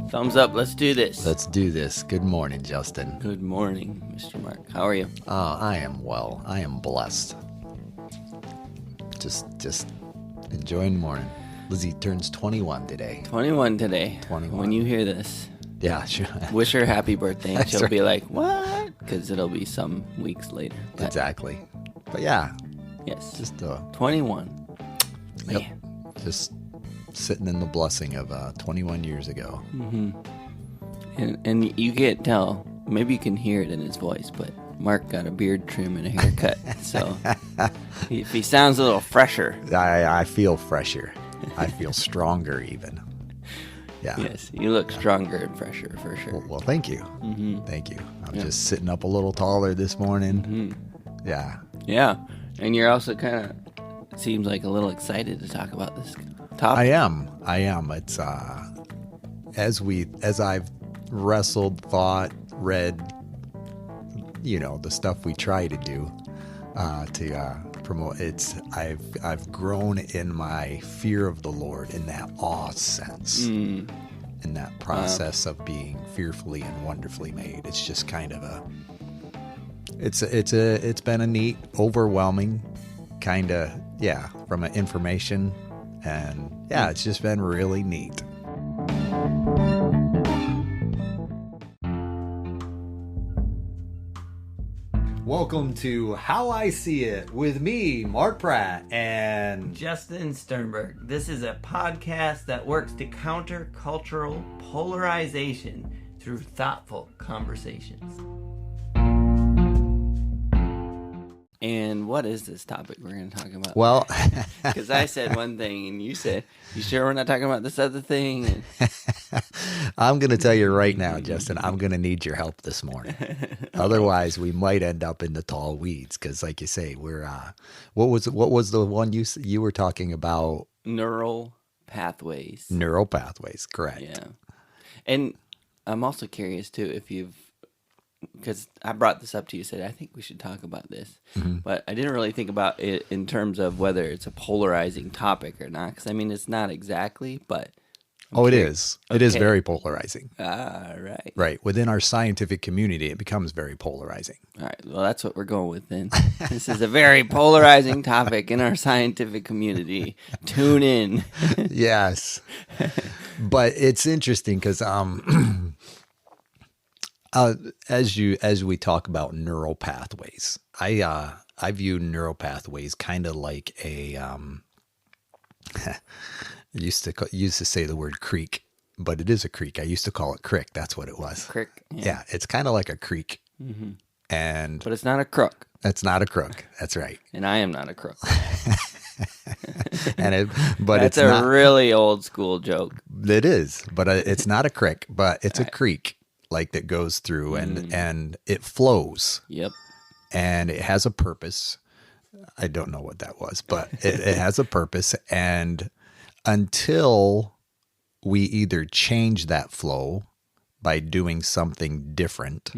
Thumbs up. Let's do this. Let's do this. Good morning, Justin. Good morning, Mr. Mark. How are you? I am well. I am blessed. Just enjoying the morning. Lizzie turns 21 today. 21 today. 21. When you hear this, Yeah, sure. wish her happy birthday. And she'll right. be like, what? Because it'll be some weeks later. But Exactly. But yeah, yes. just 21. yep, Man. just sitting in the blessing of 21 years ago. And you can't tell. Maybe you can hear it in his voice, but Mark got a beard trim and a haircut. So if he sounds a little fresher. I feel fresher. I feel stronger even. Yeah. Yes, you look stronger and fresher for sure. Well, thank you. Thank you. I'm just sitting up a little taller this morning. Yeah. Yeah, and you're also kind of seems like a little excited to talk about this topic. I am. It's as I've wrestled, thought, read, the stuff we try to do to promote. I've grown in my fear of the Lord in that awe sense, in that process of being fearfully and wonderfully made. It's just kind of it's been a neat, overwhelming kind of from an information. And it's just been really neat. Welcome to How I See It with me, Mark Pratt, and Justin Sternberg. This is a podcast that works to counter cultural polarization through thoughtful conversations. And what is this topic we're going to talk about? well, Because I said one thing and you said, you sure we're not talking about this other thing? And I'm going to tell you right now, Justin, I'm going to need your help this morning. Otherwise, we might end up in the tall weeds because, like you say, we're what was the one you were talking about? neural pathways. Neural pathways, correct. Yeah. And I'm also curious, too, if because I brought this up to you, said, I think we should talk about this. But I didn't really think about it in terms of whether it's a polarizing topic or not. Because, I mean, it's not exactly, but... It is. It is Okay. very polarizing. Right. Right. Within our scientific community, it becomes very polarizing. All right. Well, that's what we're going with then. This is a very polarizing topic in our scientific community. Tune in. Yes. But it's interesting because as we talk about neural pathways, I view neural pathways kind of like a used to say the word creek, but it is a creek. I used to call it crick. That's what it was. Crick. Yeah, it's kind of like a creek, and But it's not a crook. it's not a crook. That's right. And I am not a crook. But That's it's a not. really old school joke. It is, but it's not a crick, but it's a creek like that goes through and it flows Yep. and it has a purpose. I don't know what that was, but it has a purpose. And until we either change that flow by doing something different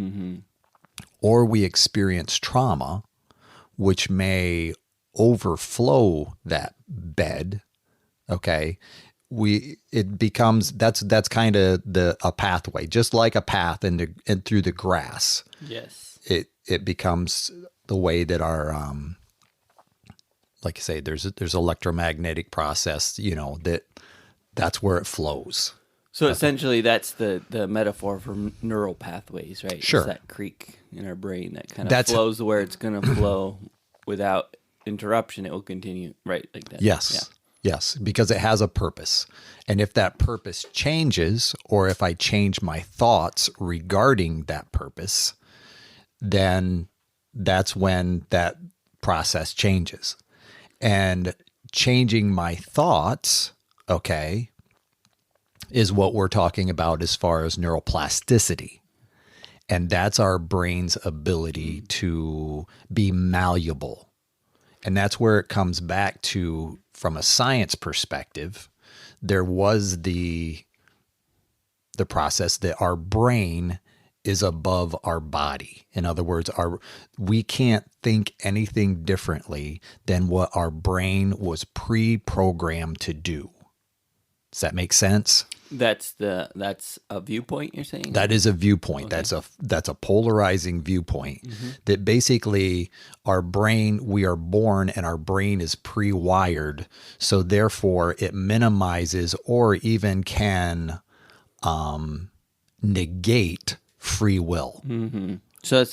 or we experience trauma, which may overflow that bed, okay, it becomes that's kind of a pathway, just like a path and through the grass. Yes. It becomes the way that our like you say, there's electromagnetic process, that's where it flows. So essentially, that's the metaphor for neural pathways, right? Sure. It's that creek in our brain that kind of flows where it's going to flow without interruption. It will continue, right? Like that. Yes. Yeah. Yes, because it has a purpose. And if that purpose changes, or if I change my thoughts regarding that purpose, then that's when that process changes. And changing my thoughts, okay, is what we're talking about as far as neuroplasticity. And that's our brain's ability to be malleable. And that's where it comes back to, from a science perspective, there was the process that our brain is above our body. In other words, we can't think anything differently than what our brain was pre-programmed to do. Does that make sense? That's a viewpoint you're saying? That is a viewpoint. Okay. That's a polarizing viewpoint that basically we are born and our brain is pre-wired. So therefore it minimizes or even can negate free will. Mm-hmm. So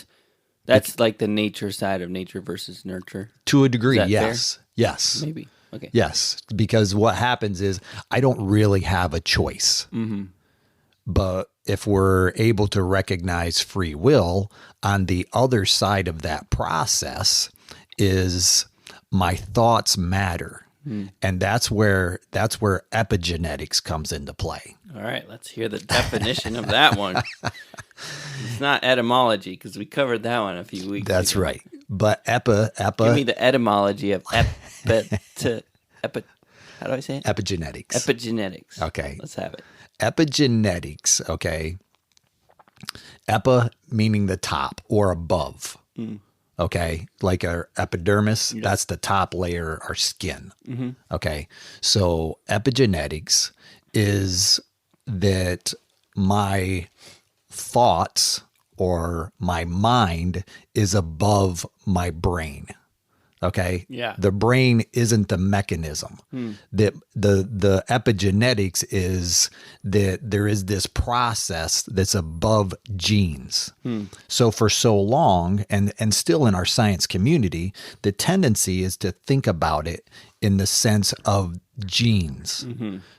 that's like the nature side of nature versus nurture. To a degree, yes. Fair? Yes. Maybe. Okay. Yes, because what happens is I don't really have a choice. But if we're able to recognize free will, on the other side of that process is my thoughts matter. And that's where epigenetics comes into play. All right, let's hear the definition of that one. It's not etymology because we covered that one a few weeks That's ago. right. But Give me the etymology of how do I say it? Epigenetics. Epigenetics. Okay. Let's have it. Epigenetics, okay. Epi meaning the top or above. Okay, like our epidermis, that's the top layer, our skin. Okay, so epigenetics is that my thoughts or my mind is above my brain. Okay. Yeah. The brain isn't the mechanism. The epigenetics is that there is this process that's above genes. So for so long, and still in our science community, the tendency is to think about it in the sense of genes.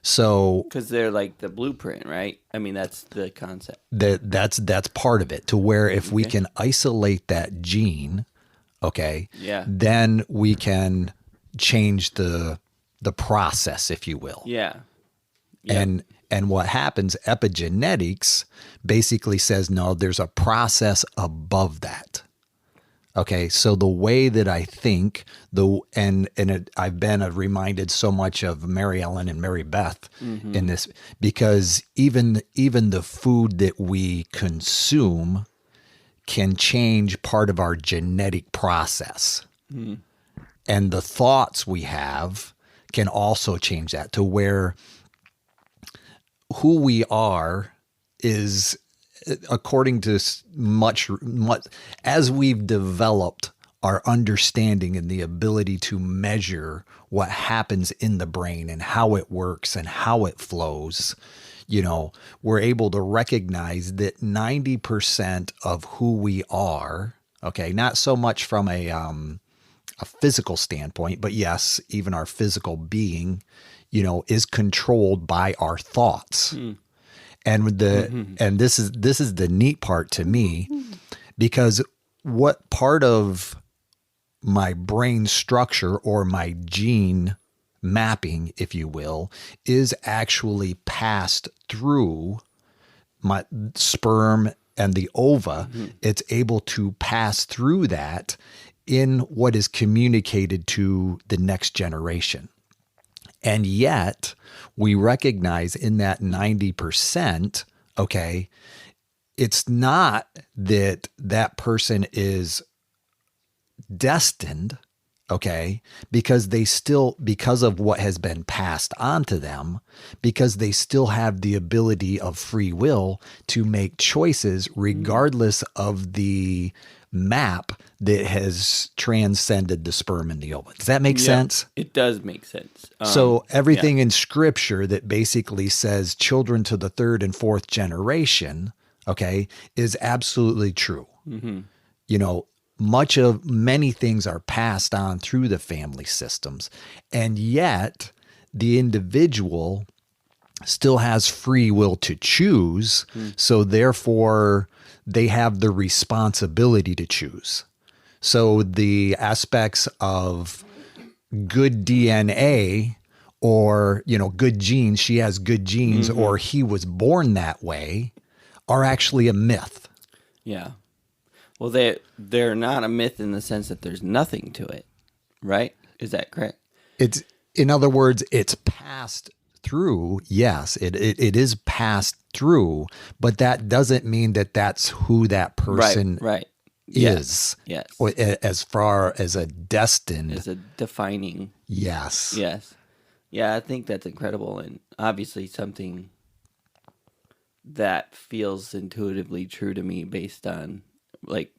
So because they're like the blueprint, right? I mean, that's the concept. that's part of it. To where if we can isolate that gene, okay, then we can change the process, if you will. Yeah. And what happens, epigenetics basically says, no, there's a process above that. Okay, so the way that I think, I've been reminded so much of Mary Ellen and Mary Beth in this, because even the food that we consume can change part of our genetic process. And the thoughts we have can also change that, to where who we are is, according to much as we've developed our understanding and the ability to measure what happens in the brain and how it works and how it flows, we're able to recognize that 90% of who we are, okay, not so much from a physical standpoint, but yes, even our physical being, is controlled by our thoughts. And and this is the neat part to me, because what part of my brain structure or my gene mapping, if you will, is actually passed through my sperm and the ova. It's able to pass through that in what is communicated to the next generation. And yet we recognize in that 90%, okay, it's not that person is destined, okay, because of what has been passed on to them, because they still have the ability of free will to make choices regardless of the map that has transcended the sperm and the ova. Does that make sense? It does make sense. So everything in scripture that basically says children to the third and fourth generation, okay, is absolutely true. Many things are passed on through the family systems, and yet the individual still has free will to choose. So therefore they have the responsibility to choose. So the aspects of good DNA or, good genes, she has good genes, or he was born that way, are actually a myth. Yeah. Well, they're not a myth in the sense that there's nothing to it, right? Is that correct? It's, in other words, it's passed through. Yes, it is passed through, but that doesn't mean that that's who that person is. Yes. As far as a destined. As a defining. Yes. Yes. Yeah, I think that's incredible, and obviously something that feels intuitively true to me based on like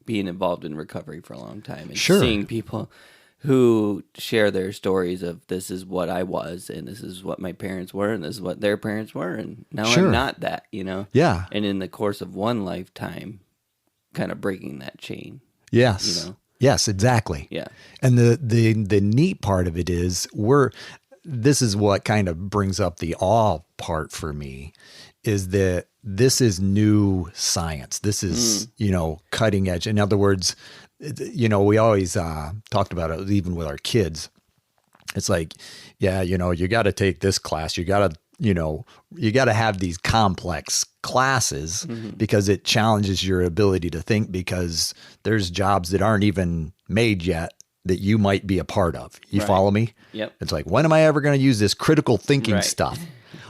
being involved in recovery for a long time and Sure. seeing people who share their stories of this is what I was and this is what my parents were and this is what their parents were and now I'm Sure. not that, Yeah. And in the course of one lifetime, kind of breaking that chain, you Yes. know. Yes, exactly. Yeah. And the neat part of it is this is what kind of brings up the awe part for me is that this is new science. This is, cutting edge. In other words, we always talked about it even with our kids. It's like, yeah, you got to take this class. You got to have these complex classes because it challenges your ability to think because there's jobs that aren't even made yet that you might be a part of. You Right. follow me? Yep. It's like, when am I ever going to use this critical thinking Right. stuff?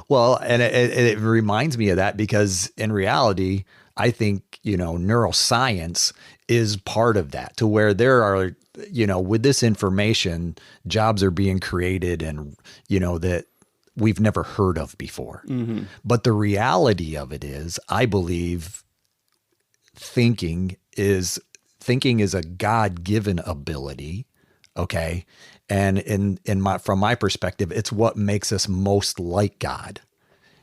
Well, and it reminds me of that because in reality, I think, neuroscience is part of that to where there are, with this information, jobs are being created and, that we've never heard of before. But the reality of it is, I believe thinking is a God-given ability. Okay. And from my perspective, it's what makes us most like God.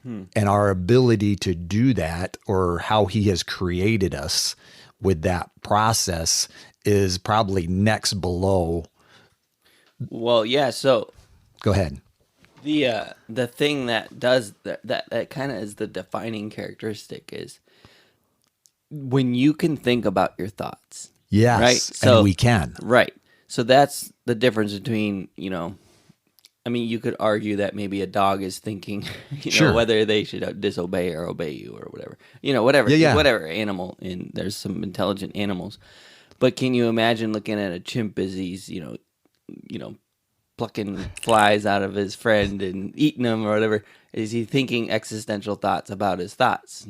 And our ability to do that or how he has created us with that process is probably next below. Well, yeah, so Go ahead. the thing that does that kind of is the defining characteristic is when you can think about your thoughts. Yes. Right? So And we can. right. So that's the difference between, I mean, you could argue that maybe a dog is thinking, Sure. whether they should disobey or obey you or whatever. Whatever. Yeah. Whatever animal, and there's some intelligent animals. But can you imagine looking at a chimp as he's, plucking flies out of his friend and eating them or whatever? Is he thinking existential thoughts about his thoughts?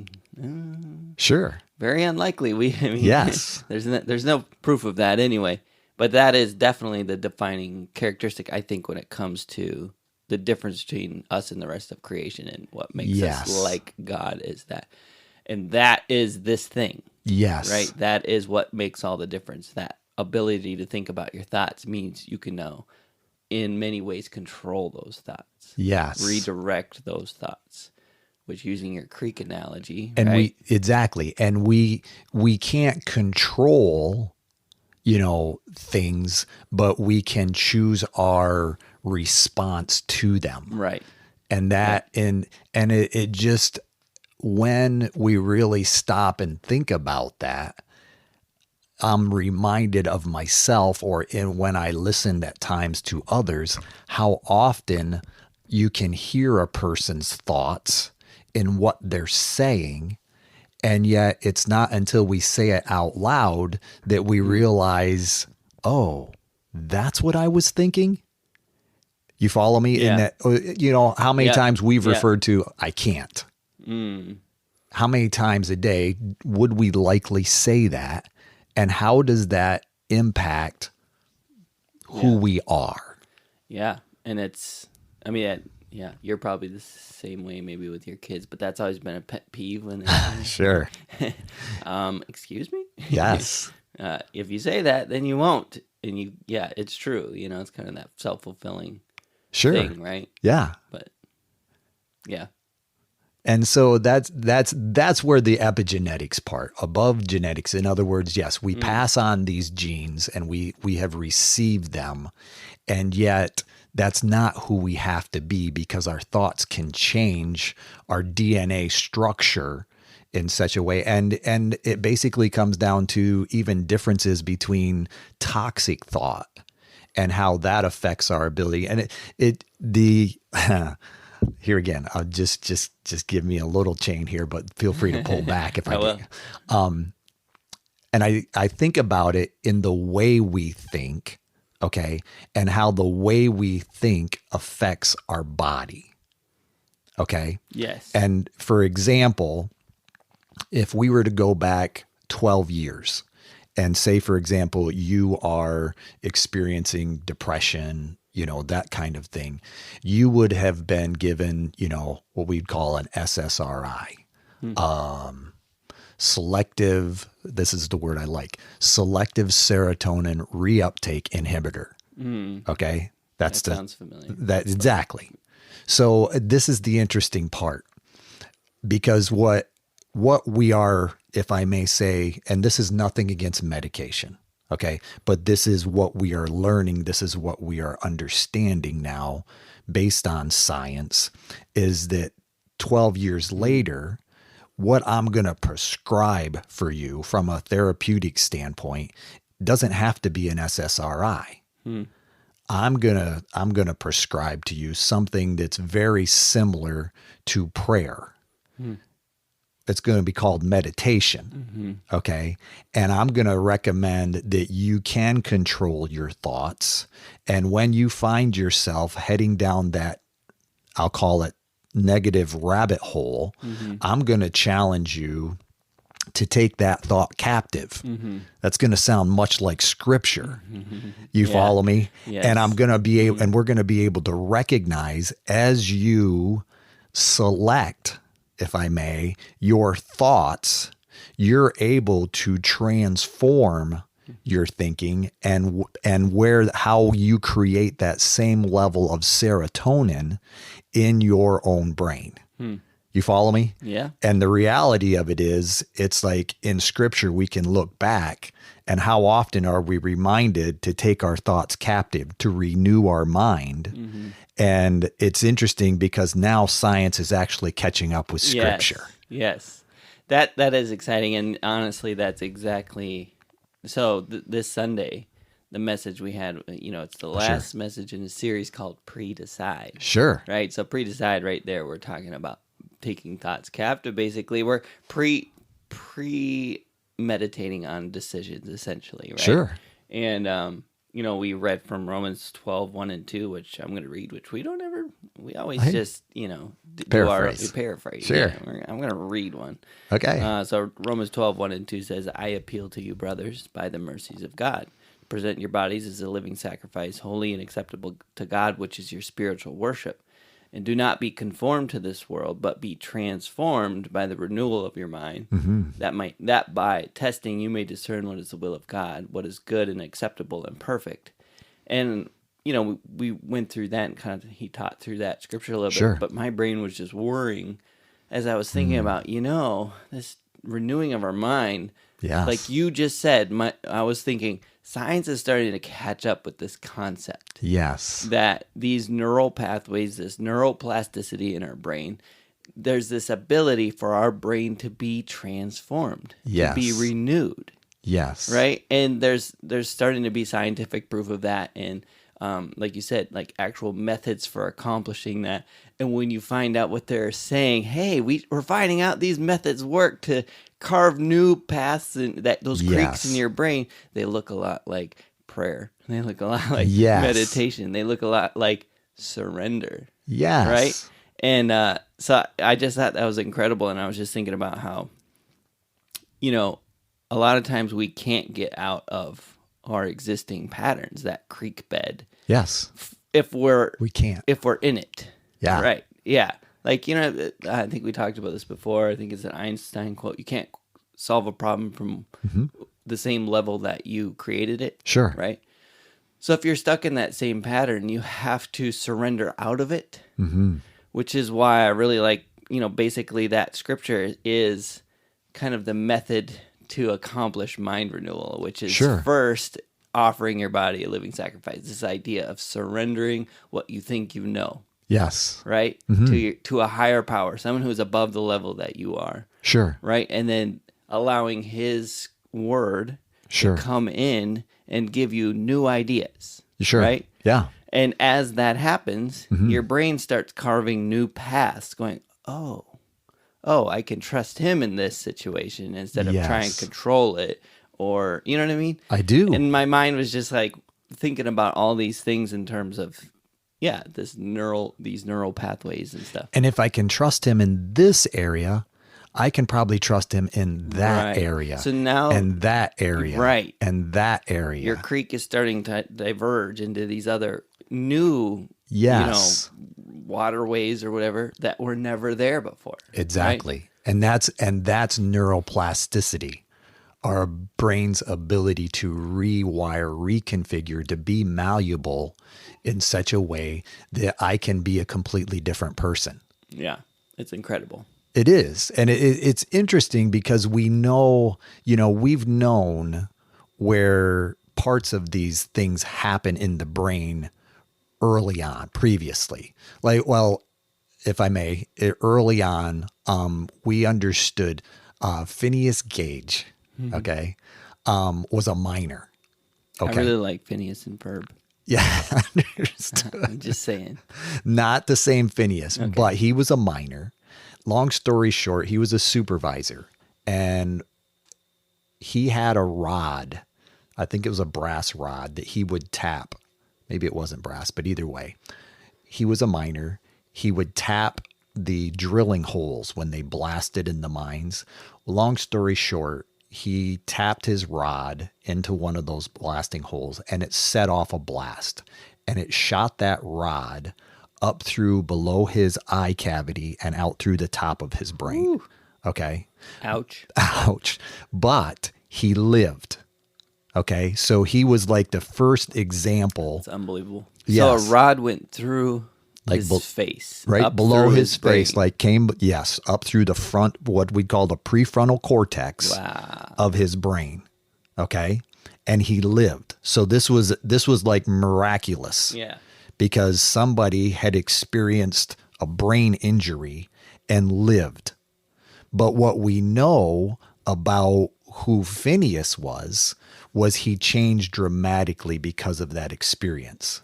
Sure. Very unlikely. Yes. There's no proof of that anyway. But that is definitely the defining characteristic, I think, when it comes to the difference between us and the rest of creation and what makes us like God is that. And that is this thing. Yes. Right? That is what makes all the difference. That ability to think about your thoughts means you can now, in many ways, control those thoughts. Yes. Redirect those thoughts. Which, using your creek analogy, And right? we can't control things, but we can choose our response to them. Right. And that, and it just, when we really stop and think about that, I'm reminded of myself when I listened at times to others, how often you can hear a person's thoughts in what they're saying. And yet it's not until we say it out loud that we realize, oh, that's what I was thinking. You follow me? Yeah. In that, how many times we've referred to, I can't. How many times a day would we likely say that? And how does that impact who we are? Yeah. And yeah, you're probably the same way maybe with your kids, but that's always been a pet peeve when they Sure. Excuse me? Yes. If you say that, then you won't. And it's true. It's kind of that self-fulfilling thing, right? Yeah. But yeah. And so that's where the epigenetics part, above genetics. In other words, yes, we pass on these genes and we have received them. And yet that's not who we have to be because our thoughts can change our DNA structure in such a way. And it basically comes down to even differences between toxic thought and how that affects our ability. And here again, I'll just give me a little chain here, but feel free to pull back if I will. And I think about it in the way we think, okay, and how the way we think affects our body, okay? Yes. And for example, if we were to go back 12 years and say, for example, you are experiencing depression, that kind of thing, you would have been given, what we'd call an SSRI. Selective, this is the word I like, selective serotonin reuptake inhibitor. Okay. That sounds familiar. Exactly. So this is the interesting part, because what we are, if I may say, and this is nothing against medication. Okay. But this is what we are learning. This is what we are understanding now based on science, is that 12 years later, what I'm going to prescribe for you from a therapeutic standpoint doesn't have to be an SSRI. I'm going to prescribe to you something that's very similar to prayer. It's going to be called meditation. Okay. And I'm going to recommend that you can control your thoughts. And when you find yourself heading down that, I'll call it negative rabbit hole, I'm going to challenge you to take that thought captive. That's going to sound much like scripture. You follow me? Yes. And I'm going to be able, and we're going to be able to recognize, as you select, if I may, your thoughts, you're able to transform your thinking and how you create that same level of serotonin in your own brain. You follow me? Yeah. And the reality of it is, it's like in scripture, we can look back, and how often are we reminded to take our thoughts captive, to renew our mind. And it's interesting because now science is actually catching up with scripture. Yes. That is exciting. And honestly, that's exactly, so this Sunday, the message we had, it's the last message in a series called Pre-Decide. Sure. Right? So Pre-Decide right there, we're talking about taking thoughts captive. Basically, we're pre-meditating on decisions, essentially, right? Sure. And, we read from Romans 12, 1 and 2, which I'm going to read, which we always just, paraphrase. Sure. Yeah, I'm going to read one. Okay. So Romans 12, 1 and 2 says, I appeal to you, brothers, by the mercies of God. Present your bodies as a living sacrifice, holy and acceptable to God, which is your spiritual worship. And do not be conformed to this world, but be transformed by the renewal of your mind, that by testing you may discern what is the will of God, what is good and acceptable and perfect. And, we went through that, and he taught through that scripture a little bit, but my brain was just worrying as I was thinking about, this renewing of our mind. Yes. Like you just said, I was thinking, science is starting to catch up with this concept. Yes. That these neural pathways, this neuroplasticity in our brain, there's this ability for our brain to be transformed, to be renewed. Yes. Right? And there's starting to be scientific proof of that, and like you said, like actual methods for accomplishing that. And when you find out what they're saying, hey, we're finding out these methods work to carve new paths, and that those creeks in your brain, they look a lot like prayer. They look a lot like meditation. They look a lot like surrender. Yes. Right? And so I just thought that was incredible. And I was just thinking about how, a lot of times we can't get out of our existing patterns, that creek bed. Yes. We can't. If we're in it. Yeah. Right. Yeah. Like, I think we talked about this before. I think it's an Einstein quote. You can't solve a problem from the same level that you created it. Sure. Right? So if you're stuck in that same pattern, you have to surrender out of it, which is why I really like, basically that scripture is kind of the method to accomplish mind renewal, which is first offering your body a living sacrifice. This idea of surrendering what you think you know. Yes. Right? To a higher power, someone who is above the level that you are. Sure. Right? And then allowing his word to come in and give you new ideas. Sure. Right? Yeah. And as that happens, your brain starts carving new paths, going, oh, I can trust him in this situation instead of trying to control it. Or, you know what I mean? I do. And my mind was just like thinking about all these things in terms of, these neural pathways and stuff. And if I can trust him in this area, I can probably trust him in that area. So now, and that area. Right. And that area. Your creek is starting to diverge into these other new, Yes. waterways or whatever that were never there before. Exactly. Right? And that's neuroplasticity, our brain's ability to rewire, reconfigure, to be malleable in such a way that I can be a completely different person. Yeah. It's incredible. It is. And it's interesting because we know, we've known where parts of these things happen in the brain early on, previously. Like, well, if I may, early on, we understood Phineas Gage, okay, was a miner. Okay. I really like Phineas and Ferb. Yeah, understood. I'm just saying. Not the same Phineas, but he was a miner. Long story short, he was a supervisor, and he had a rod. I think it was a brass rod that he would tap. Maybe it wasn't brass, but either way, he was a miner. He would tap the drilling holes when they blasted in the mines. Long story short, he tapped his rod into one of those blasting holes and it set off a blast. And it shot that rod up through below his eye cavity and out through the top of his brain. Ooh. Okay. Ouch. Ouch. But he lived. Okay. So he was like the first example. It's unbelievable. Yes. So a rod went through Like his face. Right up below through his face, brain. up through the front, what we call the prefrontal cortex Wow. of his brain. Okay. And he lived. So this was like miraculous. Yeah. Because somebody had experienced a brain injury and lived. But what we know about who Phineas was he changed dramatically because of that experience.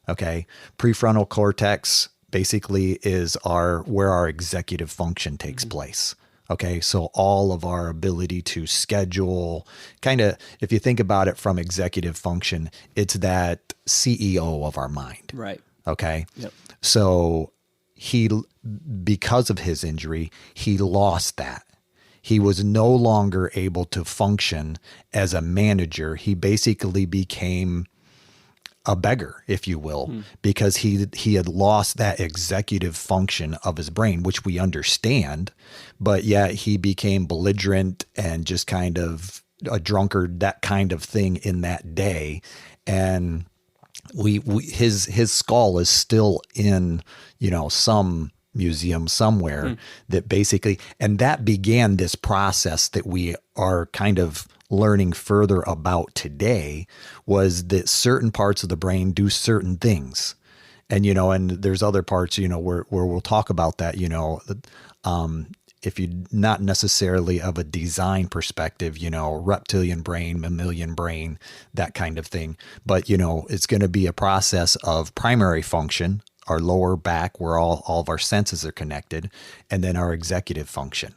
Okay. Prefrontal cortex basically is where our executive function takes place. Okay. So all of our ability to schedule, kind of, if you think about it from executive function, it's that CEO of our mind. Right. Okay. Yep. So because of his injury, he lost that. He was no longer able to function as a manager. He basically became a beggar, if you will, because he had lost that executive function of his brain, which we understand, but yet he became belligerent and just kind of a drunkard, that kind of thing in that day. And his skull is still in, some museum somewhere that basically, and that began this process that we are kind of learning further about today, was that certain parts of the brain do certain things. And, and there's other parts, where we'll talk about that, if you're not necessarily of a design perspective, reptilian brain, mammalian brain, that kind of thing. But, it's going to be a process of primary function, our lower back, where all of our senses are connected, and then our executive function.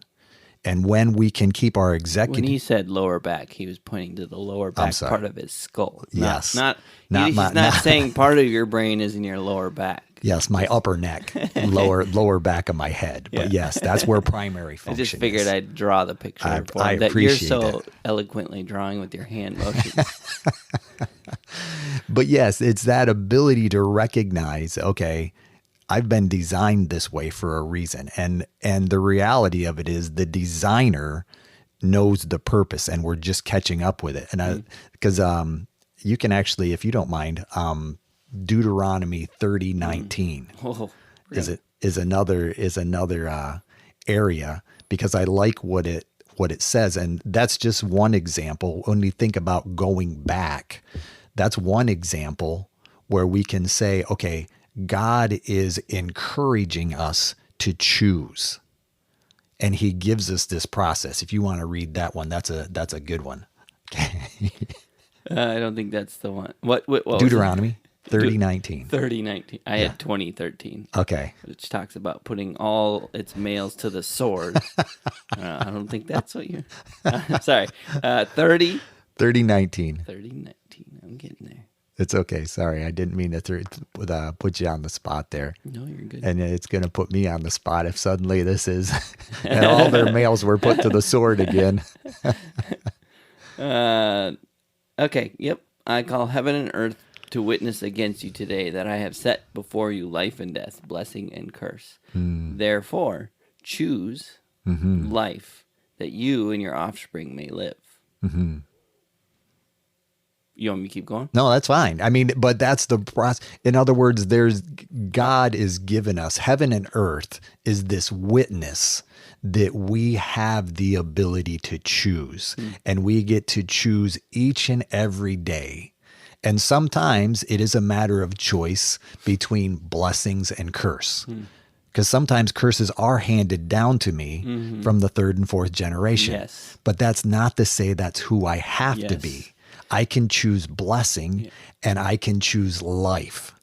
And when we can keep our executive... When he said lower back, he was pointing to the lower back part of his skull. Yes. He's not saying part of your brain is in your lower back. Yes, my upper neck, lower back of my head. But yes, that's where primary function is. I just figured I'd draw the picture I that you're appreciate so it. eloquently drawing with your hand motions. But yes, it's that ability to recognize, okay, I've been designed this way for a reason. And the reality of it is the designer knows the purpose and we're just catching up with it. And because you can actually, if you don't mind, Deuteronomy 30:19 is another area, because I like what it says. And that's just one example. When we think about going back, that's one example where we can say, okay, God is encouraging us to choose. And he gives us this process. If you want to read that one, that's a good one. I don't think that's the one. What Deuteronomy 30:19. 30:19. I had 20:13. Okay. Which talks about putting all its males to the sword. I don't think that's what you... sorry. 30? 30:19. 30:19. I'm getting there. It's okay. Sorry. I didn't mean to put you on the spot there. No, you're good. And it's going to put me on the spot if suddenly this is... and all their males were put to the sword again. Okay. Yep. I call heaven and earth to witness against you today that I have set before you life and death, blessing and curse. Therefore, choose life that you and your offspring may live. You want me to keep going? No, that's fine. I mean, but that's the process. In other words, God is given us, heaven and earth is this witness that we have the ability to choose, and we get to choose each and every day. And sometimes it is a matter of choice between blessings and curse. Because sometimes curses are handed down to me from the third and fourth generation. Yes. But that's not to say that's who I have to be. I can choose blessing and I can choose life.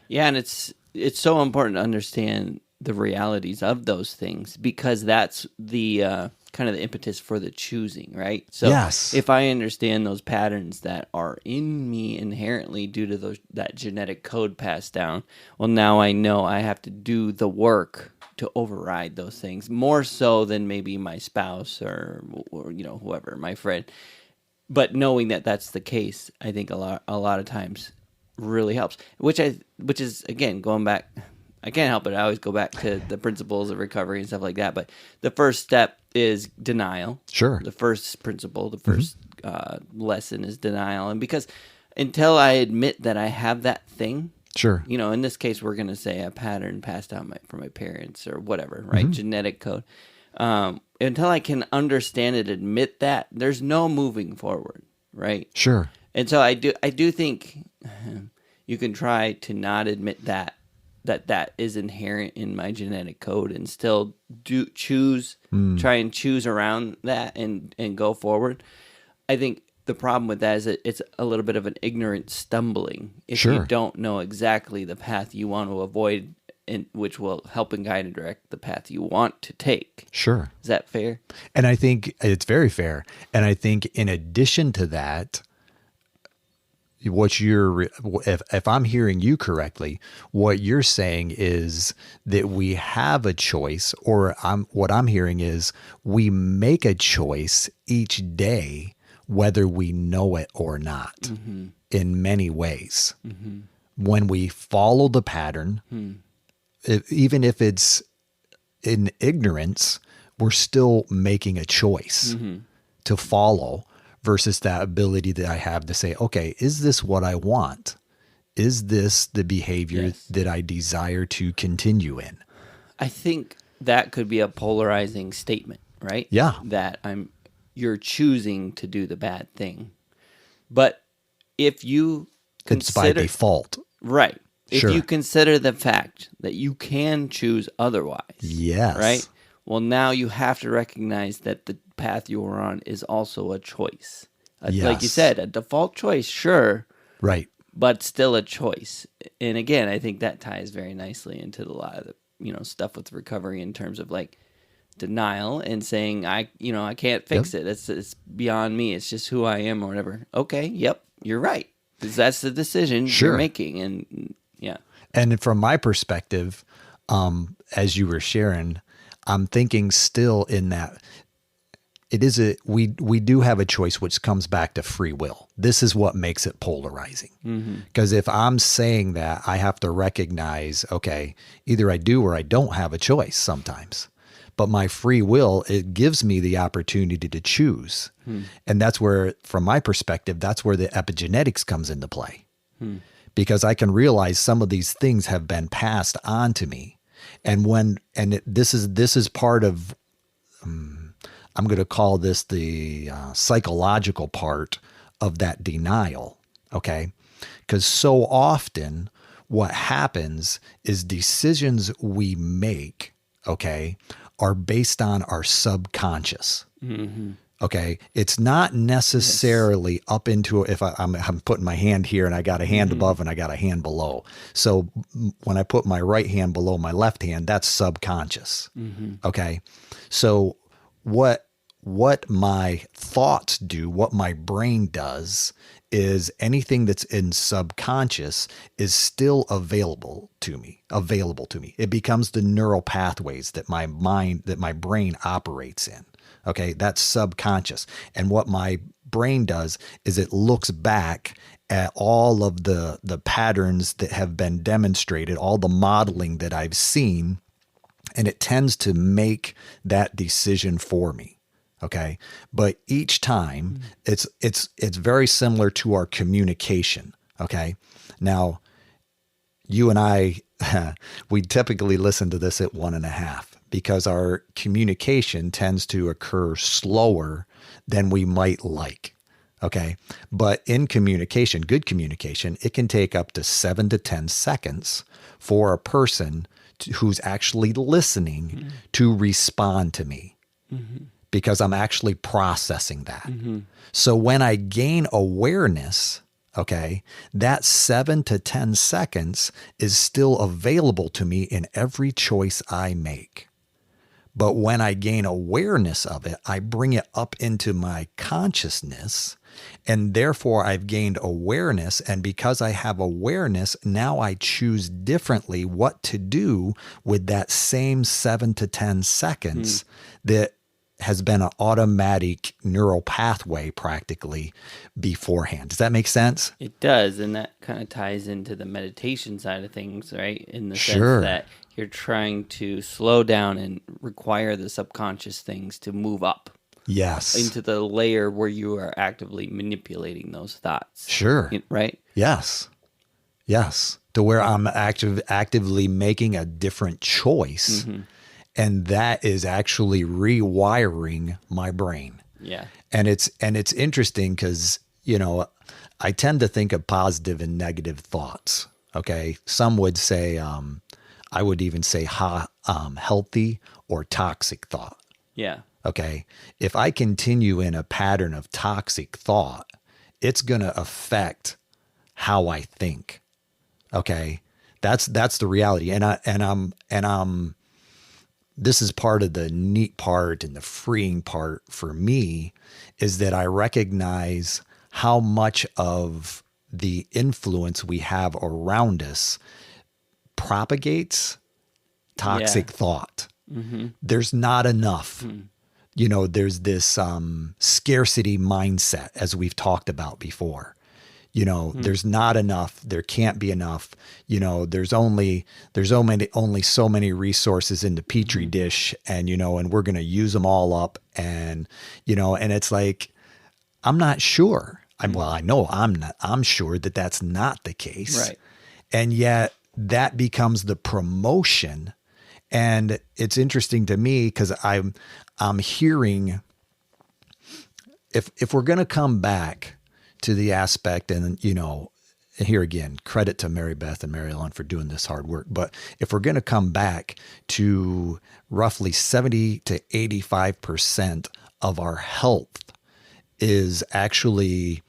Yeah, and it's so important to understand the realities of those things, because that's the kind of the impetus for the choosing, right? So if I understand those patterns that are in me inherently due to that genetic code passed down, well, now I know I have to do the work to override those things, more so than maybe my spouse or whoever, my friend. But knowing that that's the case, I think a lot of times really helps. Which is again going back. I can't help it. I always go back to the principles of recovery and stuff like that. But the first step is denial. Sure. The first principle, the first lesson is denial, and because until I admit that I have that thing, sure. In this case, we're going to say a pattern passed down from my parents or whatever, right? Genetic code. Until I can understand it, admit that, there's no moving forward, right? Sure. And so I do think you can try to not admit that is inherent in my genetic code and still try and choose around that and go forward. I think the problem with that is that it's a little bit of an ignorant stumbling if you don't know exactly the path you want to avoid, which will help and guide and direct the path you want to take. Sure. Is that fair? And I think it's very fair. And I think in addition to that, if I'm hearing you correctly, what you're saying is that we have a choice, or what I'm hearing is we make a choice each day, whether we know it or not, in many ways. When we follow the pattern, even if it's in ignorance, we're still making a choice to follow, versus that ability that I have to say, okay, is this what I want? Is this the behavior that I desire to continue in? I think that could be a polarizing statement, right? Yeah. That you're choosing to do the bad thing. But if you consider... It's by default. Right. If Sure. you consider the fact that you can choose otherwise. Yes. Right? Well, now you have to recognize that the path you are on is also a choice. Like you said, a default choice, sure. Right. But still a choice. And again, I think that ties very nicely into a lot of the stuff with recovery in terms of like denial and saying I can't fix it. It's beyond me. It's just who I am or whatever. Okay, yep, you're right. Because that's the decision you're making. And yeah. And from my perspective, as you were sharing, I'm thinking still in that we do have a choice, which comes back to free will. This is what makes it polarizing. Because if I'm saying that, I have to recognize, okay, either I do or I don't have a choice sometimes. But my free will, it gives me the opportunity to choose. And that's where, from my perspective, that's where the epigenetics comes into play. Because I can realize some of these things have been passed on to me. And this is part of, I'm going to call this the psychological part of that denial, okay? Because so often what happens is decisions we make, okay, are based on our subconscious. Okay, it's not necessarily up into, if I'm putting my hand here and I got a hand above and I got a hand below. So when I put my right hand below my left hand, that's subconscious. Okay, so what my thoughts do, what my brain does, is anything that's in subconscious is still available to me. It becomes the neural pathways that my brain operates in. Okay, that's subconscious. And what my brain does is it looks back at all of the patterns that have been demonstrated, all the modeling that I've seen, and it tends to make that decision for me. Okay. But each time it's very similar to our communication. Okay. Now, you and I, we typically listen to this at 1.5 because our communication tends to occur slower than we might like. Okay. But in communication, good communication, it can take up to 7 to 10 seconds for a person who's actually listening to respond to me because I'm actually processing that. So when I gain awareness, okay, that 7 to 10 seconds is still available to me in every choice I make. But when I gain awareness of it, I bring it up into my consciousness, and therefore I've gained awareness. And because I have awareness, now I choose differently what to do with that same 7 to 10 seconds that has been an automatic neural pathway practically beforehand. Does that make sense? It does, and that kind of ties into the meditation side of things, right? In the Sure. sense that you're trying to slow down and require the subconscious things to move up Yes. into the layer where you are actively manipulating those thoughts. Sure. Right? Yes. Yes. To where I'm actively making a different choice. And that is actually rewiring my brain. Yeah. And it's interesting because, you know, I tend to think of positive and negative thoughts. Okay. Some would say, I would even say healthy or toxic thought. Yeah. Okay. If I continue in a pattern of toxic thought, it's going to affect how I think. Okay. That's the reality. And I'm this is part of the neat part and the freeing part for me is that I recognize how much of the influence we have around us propagates toxic thought. There's not enough. You know, there's this scarcity mindset, as we've talked about before. You know, there's not enough. There can't be enough. You know, there's only so many resources in the petri dish, and you know, and we're going to use them all up, and you know, and it's like, I'm not sure. I know I'm sure that that's not the case. Right. And yet that becomes the promotion. And it's interesting to me because I'm hearing if we're going to come back to the aspect, and you know, and here again, credit to Mary Beth and Mary Ellen for doing this hard work. But if we're going to come back to roughly 70 to 85% of our health is actually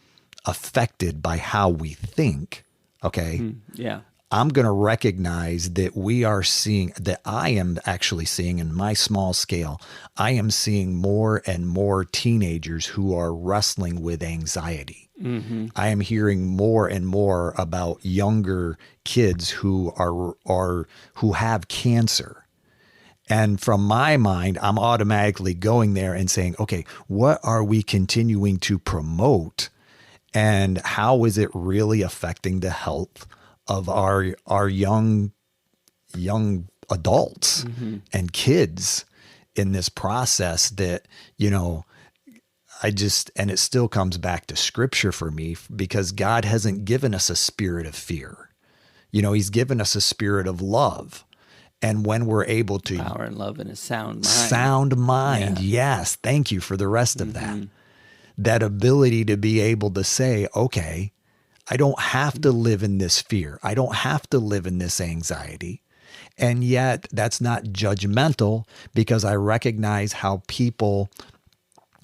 affected by how we think. Okay. Yeah. I'm going to recognize that we are seeing, that I am actually seeing in my small scale, I am seeing more and more teenagers who are wrestling with anxiety. I am hearing more and more about younger kids who who have cancer. And from my mind, I'm automatically going there and saying, okay, what are we continuing to promote? And how is it really affecting the health of our young adults and kids in this process that, you know, and it still comes back to scripture for me, because God hasn't given us a spirit of fear. You know, he's given us a spirit of love. And when we're able to Power and love and a sound mind. Sound mind. Yeah. Yes. Thank you for the rest of that. That ability to be able to say, okay, I don't have to live in this fear. I don't have to live in this anxiety. And yet that's not judgmental, because I recognize how people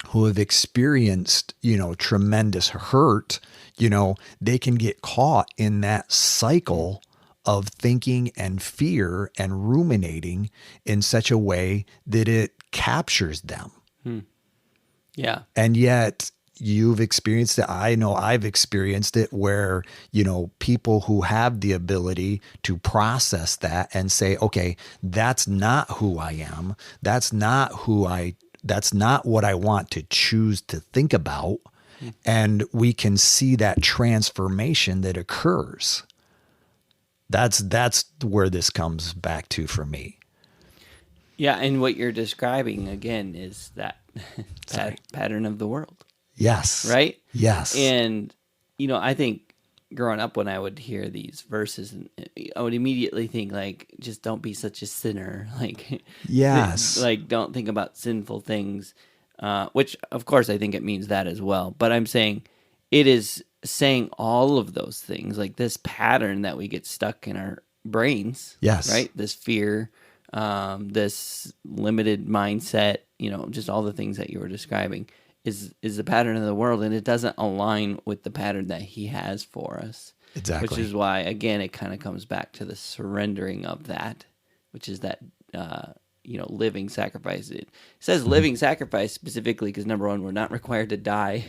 who have experienced, you know, tremendous hurt, you know, they can get caught in that cycle of thinking and fear and ruminating in such a way that it captures them. Yeah. And yet you've experienced it. I know I've experienced it where, you know, people who have the ability to process that and say, okay, that's not who I am. That's not what I want to choose to think about. and we can see that transformation that occurs. That's where this comes back to for me. Yeah, and what you're describing again is that pattern of the world, Yes. right? Yes. And I think growing up, when I would hear these verses, I would immediately think like, just don't be such a sinner. Like, Yes. like don't think about sinful things. Which, of course, I think it means that as well. But I'm saying it is saying all of those things, like this pattern that we get stuck in our brains. Yes. Right. This fear, this limited mindset. Just all the things that you were describing is the pattern of the world, and it doesn't align with the pattern that He has for us. Exactly. Which is why, again, it kind of comes back to the surrendering of that, which is that living sacrifice. It says living sacrifice specifically because, number one, we're not required to die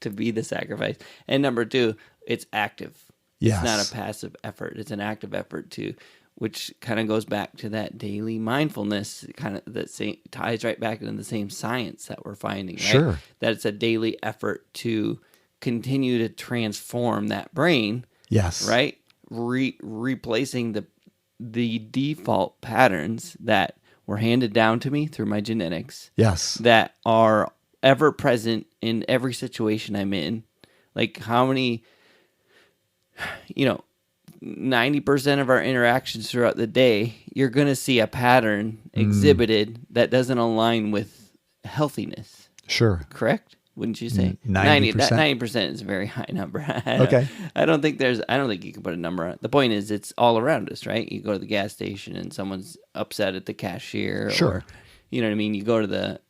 to be the sacrifice, and number two, it's active. Yes. It's not a passive effort; it's an active effort too, which kind of goes back to that daily mindfulness, kind of that ties right back into the same science that we're finding. Right? Sure. That it's a daily effort to continue to transform that brain. Yes. Right. Replacing the default patterns that were handed down to me through my genetics. Yes. That are ever present in every situation I'm in. Like how many, 90% of our interactions throughout the day, you're going to see a pattern exhibited that doesn't align with healthiness. Sure. Correct? Wouldn't you say? 90%? 90% is a very high number. Okay. I don't think you can put a number on it. The point is it's all around us, right? You go to the gas station and someone's upset at the cashier. Sure. Or, you know what I mean? You go to the,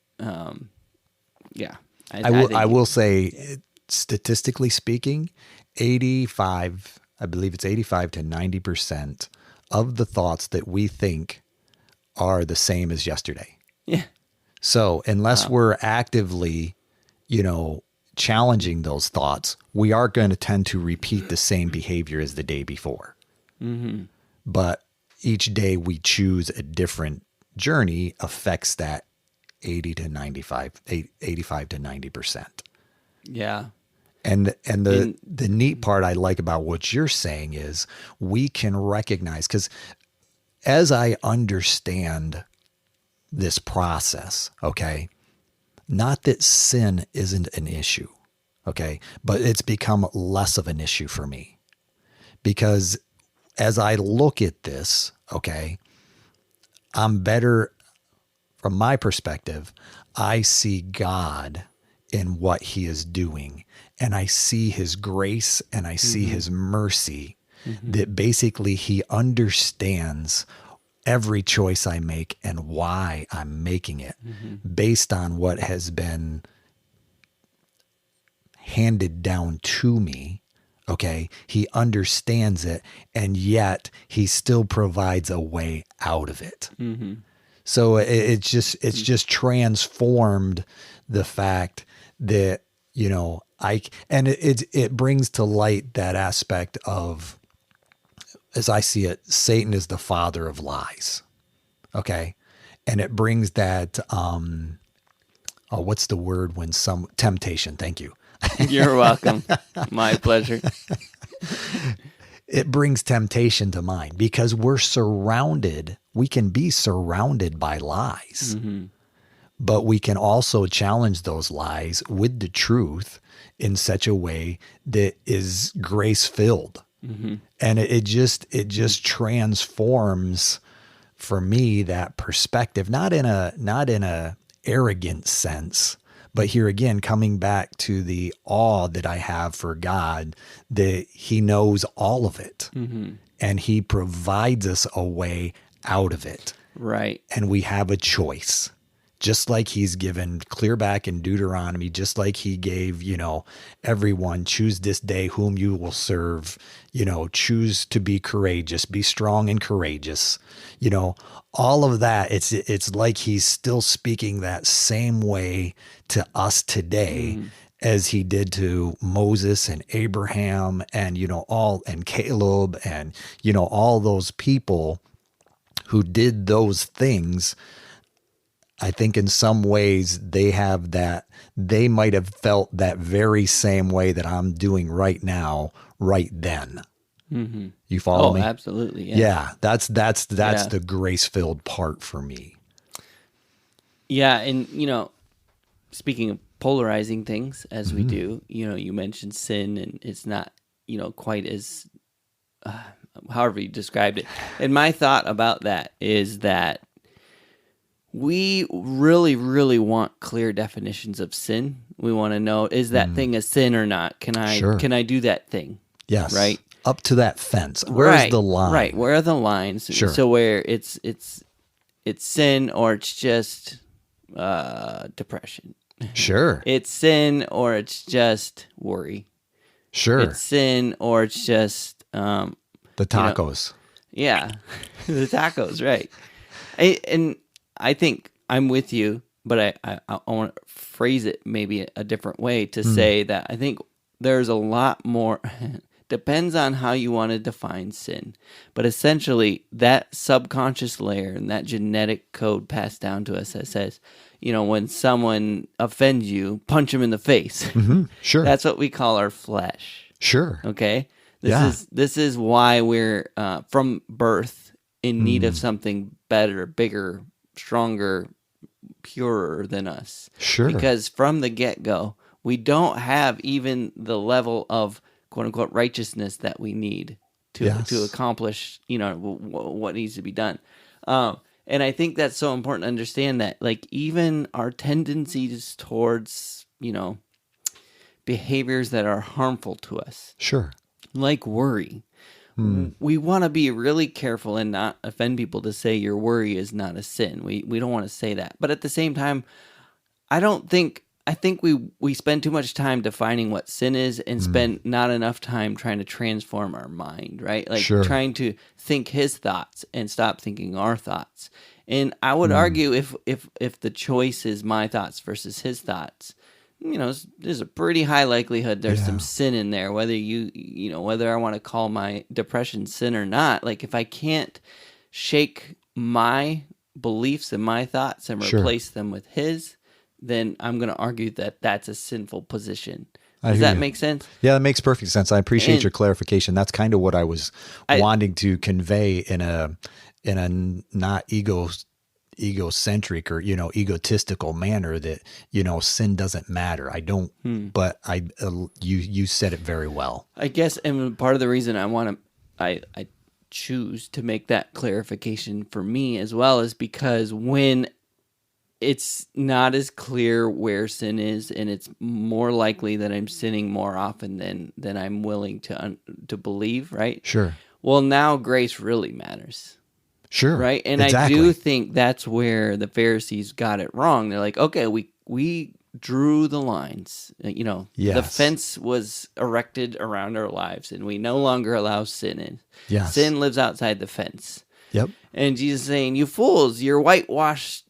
I will say, statistically speaking, 85 to 90% of the thoughts that we think are the same as yesterday. Yeah. So unless we're actively, challenging those thoughts, we are going to tend to repeat the same behavior as the day before. Mm-hmm. But each day we choose a different journey affects that 85 to 90%. Yeah. And the neat part I like about what you're saying is we can recognize, because as I understand this process, okay, not that sin isn't an issue, okay, but it's become less of an issue for me. Because as I look at this, okay, I'm better, from my perspective, I see God in what He is doing. And I see His grace and I see His mercy, that basically He understands every choice I make and why I'm making it based on what has been handed down to me. Okay. He understands it, and yet He still provides a way out of it. So it's just transformed the fact that, it brings to light that aspect of, as I see it, Satan is the father of lies. Okay. And it brings that, what's the word when temptation. Thank you. You're welcome. My pleasure. It brings temptation to mind because we can be surrounded by lies, but we can also challenge those lies with the truth in such a way that is grace-filled. And it just transforms for me that perspective, not in a arrogant sense, but here again, coming back to the awe that I have for God, that He knows all of it and He provides us a way out of it. Right. And we have a choice. Just like He's given clear back in Deuteronomy, just like He gave, everyone, choose this day whom you will serve, choose to be courageous, be strong and courageous, all of that. It's like He's still speaking that same way to us today as He did to Moses and Abraham and, and Caleb and, all those people who did those things. I think in some ways they have that, they might have felt that very same way that I'm doing right now, right then. Mm-hmm. You follow Oh, me? absolutely. Yeah. Yeah, that's Yeah. the grace-filled part for me. Yeah. And, speaking of polarizing things as we Mm-hmm. do, you mentioned sin, and it's not, quite as, however you described it. And my thought about that is that we really, really want clear definitions of sin. We want to know, is that thing a sin or not? Can I Sure. can I do that thing? Yes. Right? Up to that fence. Where's Right. the Right. line? Where are the lines? Sure. So where it's sin, or it's just depression. Sure. It's sin, or it's just worry. Sure. It's sin, or it's just The you know, tacos. yeah, the tacos, right? And I think I'm with you, but I want to phrase it maybe a different way to say that I think there's a lot more. Depends on how you want to define sin, but essentially that subconscious layer and that genetic code passed down to us that says, when someone offends you, punch them in the face. Sure. That's what we call our flesh. Sure. Okay, Yeah. this is why we're from birth in need of something better, bigger, stronger, purer than us. Sure. Because from the get-go, we don't have even the level of quote unquote righteousness that we need to Yes. to accomplish, what needs to be done. And I think that's so important to understand that, like, even our tendencies towards, behaviors that are harmful to us, Sure. like worry. We want to be really careful and not offend people to say your worry is not a sin. We don't want to say that. But at the same time, I think we spend too much time defining what sin is and spend not enough time trying to transform our mind, right? Like Sure. trying to think his thoughts and stop thinking our thoughts. And I would argue if the choice is my thoughts versus his thoughts, there's a pretty high likelihood there's Yeah. some sin in there, whether whether I want to call my depression sin or not. Like, if I can't shake my beliefs and my thoughts and Sure. replace them with his, then I'm going to argue that that's a sinful position. I Does hear that you. make sense? Yeah, that makes perfect sense. I appreciate And- your clarification. That's kind of what I was wanting to convey in a not egocentric or egotistical manner that sin doesn't matter. I don't, but you said it very well. I guess, and part of the reason I choose to make that clarification for me as well is because when it's not as clear where sin is, and it's more likely that I'm sinning more often than I'm willing to believe, right? Sure. Well, now grace really matters. Sure. Right? And exactly. I do think that's where the Pharisees got it wrong. They're like, okay, we drew the lines. The Yes. fence was erected around our lives, and we no longer allow sin in. Yes. Sin lives outside the fence. Yep. And Jesus is saying, you fools, you're whitewashed,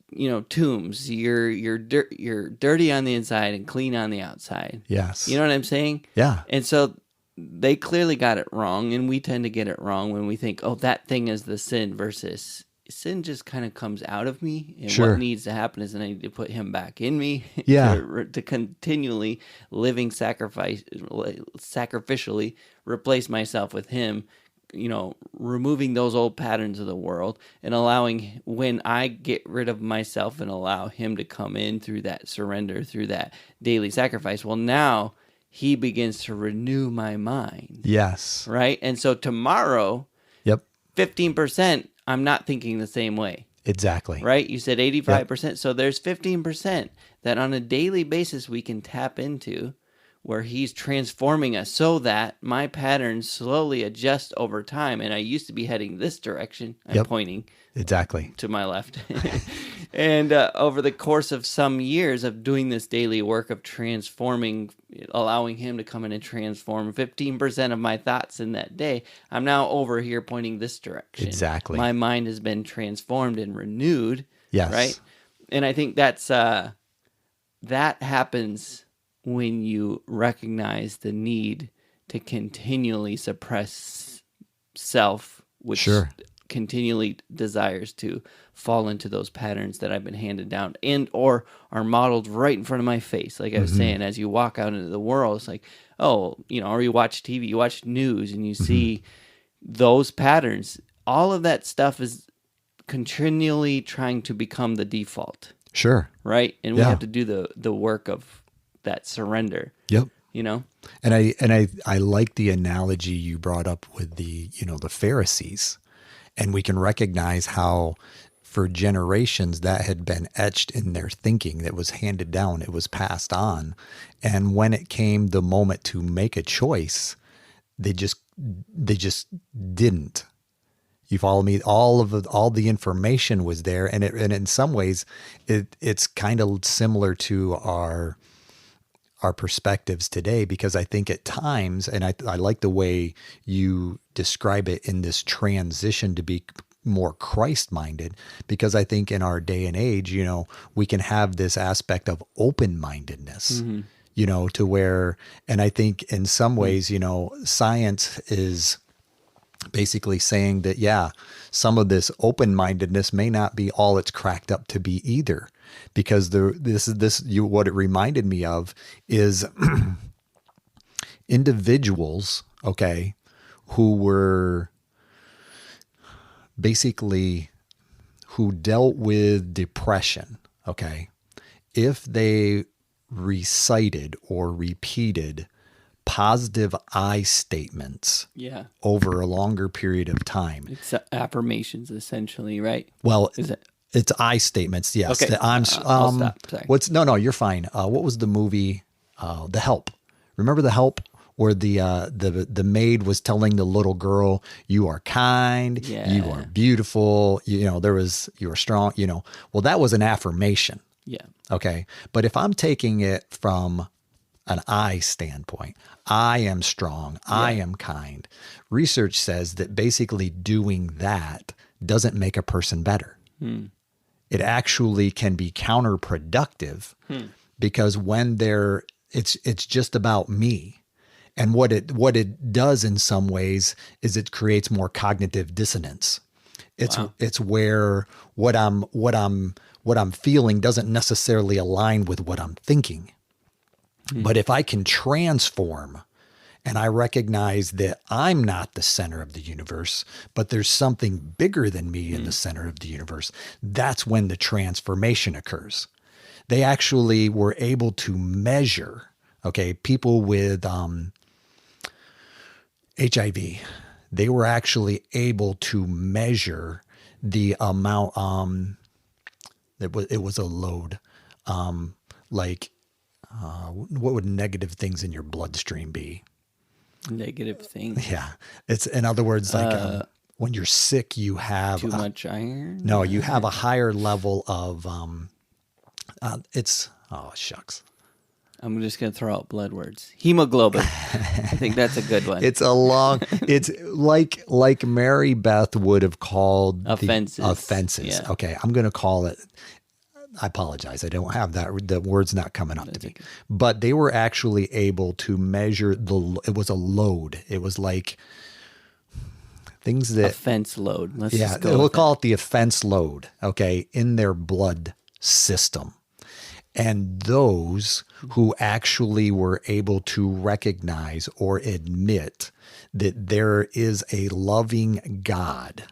tombs. You're dirty on the inside and clean on the outside. Yes. You know what I'm saying? Yeah. And so they clearly got it wrong, and we tend to get it wrong when we think, oh, that thing is the sin, versus sin just kind of comes out of me, and Sure. what needs to happen is I need to put him back in me Yeah. to continually living sacrificially replace myself with him, removing those old patterns of the world and allowing, when I get rid of myself and allow him to come in through that surrender, through that daily sacrifice, well, now he begins to renew my mind. Yes. Right? And so tomorrow, Yep. 15%, I'm not thinking the same way. Exactly. Right? You said 85%. So there's 15% that on a daily basis we can tap into, where he's transforming us so that my patterns slowly adjust over time. And I used to be heading this direction. I'm Yep. pointing Exactly. to my left. And over the course of some years of doing this daily work of transforming, allowing him to come in and transform 15% of my thoughts in that day, I'm now over here pointing this direction. Exactly. My mind has been transformed and renewed. Yes. Right? And I think that's that happens when you recognize the need to continually suppress self, which Sure. continually desires to fall into those patterns that I've been handed down and or are modeled right in front of my face. Like I was saying, as you walk out into the world, it's like, oh, or you watch TV, you watch news, and you see those patterns. All of that stuff is continually trying to become the default. Sure. Right? And we have to do the work of that surrender. Yep. And I like the analogy you brought up with the Pharisees, and we can recognize how for generations that had been etched in their thinking, that was handed down, it was passed on. And when it came the moment to make a choice, they just didn't. You follow me? All the information was there, and in some ways, it's kind of similar to our perspectives today, because I think at times, and I like the way you describe it in this transition to be more Christ-minded, because I think in our day and age, we can have this aspect of open-mindedness. To where, and I think in some ways, science is basically saying that, some of this open-mindedness may not be all it's cracked up to be either, because what it reminded me of is individuals, okay, who were basically, who dealt with depression, okay, if they recited or repeated positive I statements over a longer period of time. It's affirmations, essentially, right? Well, is it? It's I statements, yes. Okay. I'll stop. Sorry. No, you're fine. What was the movie, The Help? Remember The Help? Where the maid was telling the little girl, "You are kind, you are beautiful, you are strong." Well, that was an affirmation. Yeah. Okay. But if I'm taking it from an I standpoint, I am strong, I am kind. Research says that basically doing that doesn't make a person better. It actually can be counterproductive because when it's just about me. And what it does in some ways is it creates more cognitive dissonance. It's where what I'm feeling doesn't necessarily align with what I'm thinking. But if I can transform and I recognize that I'm not the center of the universe, but there's something bigger than me in the center of the universe, that's when the transformation occurs. They actually were able to measure, okay, people with HIV, they were actually able to measure the amount, it was a load, what would negative things in your bloodstream be? Negative things? Yeah. It's, in other words, when you're sick, you have too much iron? No, you have a higher level of, shucks. I'm just going to throw out blood words. Hemoglobin. I think that's a good one. It's like Mary Beth would have called offenses. Yeah. Okay. I'm going to call it, I apologize. I don't have that. The word's not coming up to me, but they were actually able to measure it was a load. It was like things that offense load. We'll call it the offense load. Okay. In their blood system. And those who actually were able to recognize or admit that there is a loving God,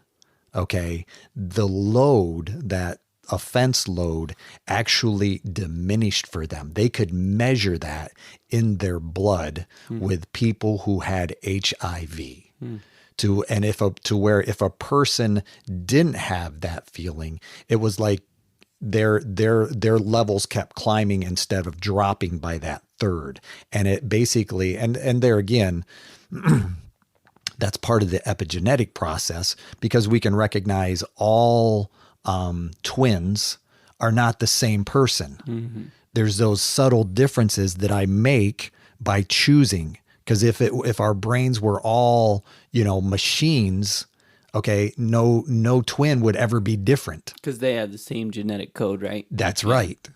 okay, the load, that offense load, actually diminished for them. They could measure that in their blood with people who had HIV. If a person didn't have that feeling, it was like their levels kept climbing instead of dropping by that third. And it basically, and there again, that's part of the epigenetic process, because we can recognize all twins are not the same person. There's those subtle differences that I make by choosing. Because if our brains were all, machines, okay, no twin would ever be different. Because they have the same genetic code, right? That's right.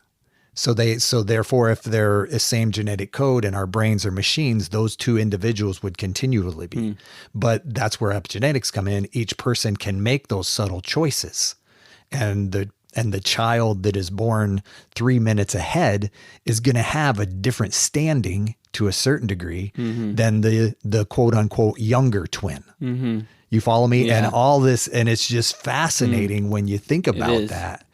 So therefore, if they're the same genetic code and our brains are machines, those two individuals would continually be. But that's where epigenetics come in. Each person can make those subtle choices. and the child that is born 3 minutes ahead is going to have a different standing to a certain degree than the quote unquote younger twin. You follow me? Yeah. And all this, and it's just fascinating when you think about is. that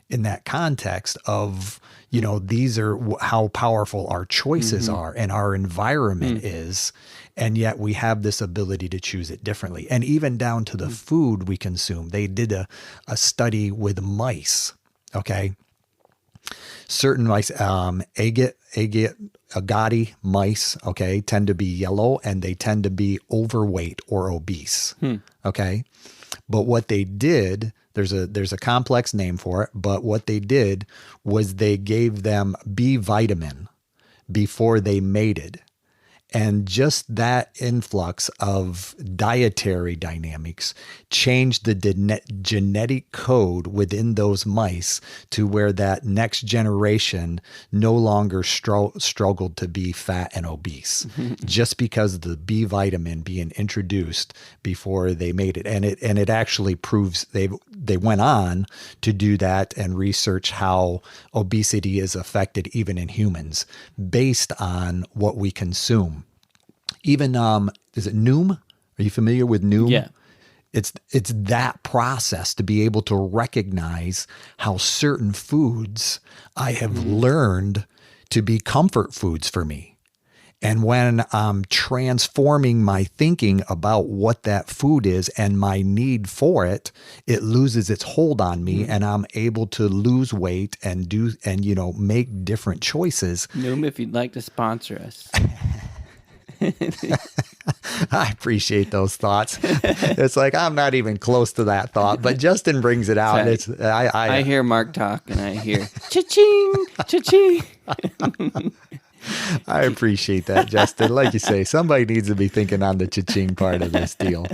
in that context of, these are how powerful our choices are and our environment is. And yet we have this ability to choose it differently. And even down to the food we consume. They did a study with mice. Okay. Certain mice, agati mice, okay, tend to be yellow and they tend to be overweight or obese. Okay. But what they did, there's a complex name for it, but what they did was they gave them B vitamin before they mated. And just that influx of dietary dynamics changed the genetic code within those mice to where that next generation no longer struggled to be fat and obese, just because of the B vitamin being introduced before they made it. And it actually proves they went on to do that and research how obesity is affected even in humans based on what we consume. Even is it Noom? Are you familiar with Noom? Yeah. It's that process to be able to recognize how certain foods I have learned to be comfort foods for me. And when I'm transforming my thinking about what that food is and my need for it, it loses its hold on me and I'm able to lose weight and make different choices. Noom, if you'd like to sponsor us. I appreciate those thoughts. It's like I'm not even close to that thought, but Justin brings it out. Sorry. I hear Mark talk and I hear cha-ching, cha-ching. I appreciate that, Justin. Like you say, somebody needs to be thinking on the cha-ching part of this deal.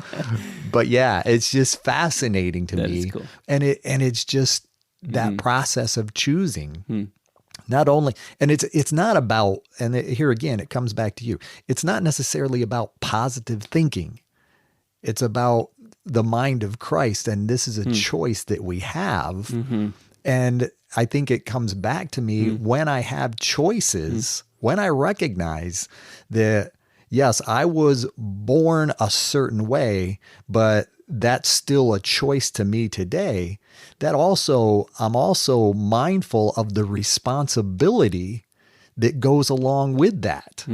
But yeah, it's just fascinating to me. Is cool. And it's just that process of choosing. Not only, and it's not about, and here again, it comes back to you. It's not necessarily about positive thinking. It's about the mind of Christ. And this is a choice that we have. And I think it comes back to me when I have choices, when I recognize that, yes, I was born a certain way, but that's still a choice to me today. I'm also mindful of the responsibility that goes along with that.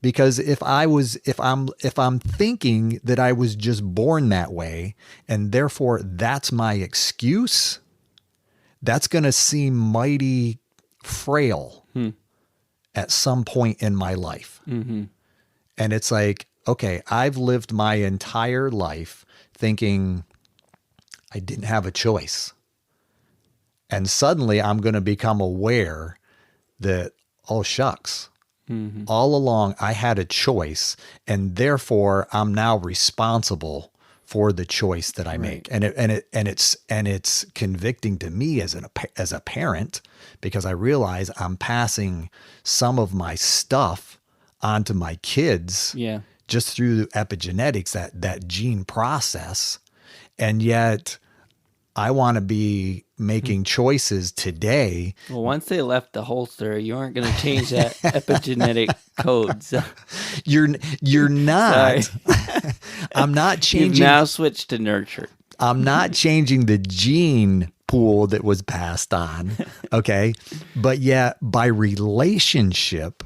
Because if I'm thinking that I was just born that way and therefore that's my excuse, that's going to seem mighty frail at some point in my life. And it's like, okay, I've lived my entire life thinking I didn't have a choice. And suddenly I'm going to become aware that, oh, shucks, all along I had a choice and therefore I'm now responsible for the choice that I make. And it's convicting to me as a parent, because I realize I'm passing some of my stuff onto my kids just through epigenetics, that gene process. And yet I want to be making choices today. Well, once they left the holster, you aren't going to change that epigenetic code. So. You're not. I'm not changing. You've now switched to nurture. I'm not changing the gene pool that was passed on. Okay. But yet by relationship,